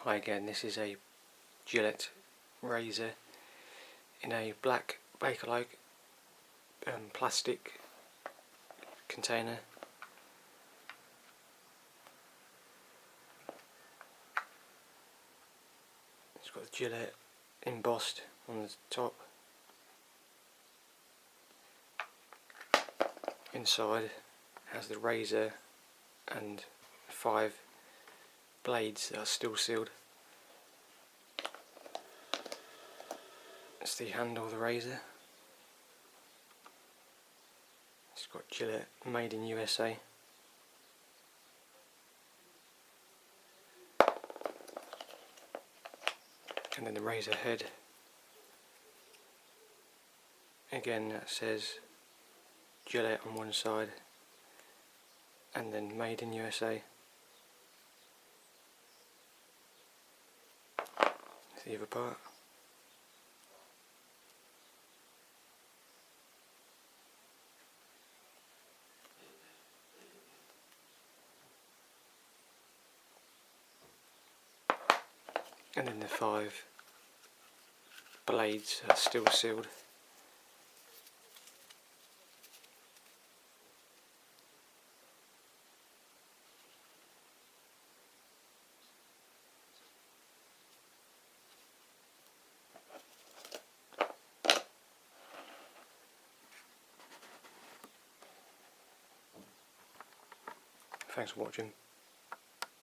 Hi again, this is a Gillette razor in a black Bakelite plastic container. It's got the Gillette embossed on the top. Inside has the razor and 5 blades that are still sealed. It's the handle of the razor. It's got Gillette made in USA. And then the razor head. Again, that says Gillette on one side and then made in USA. The other part. And then the 5 blades are still sealed. Thanks for watching.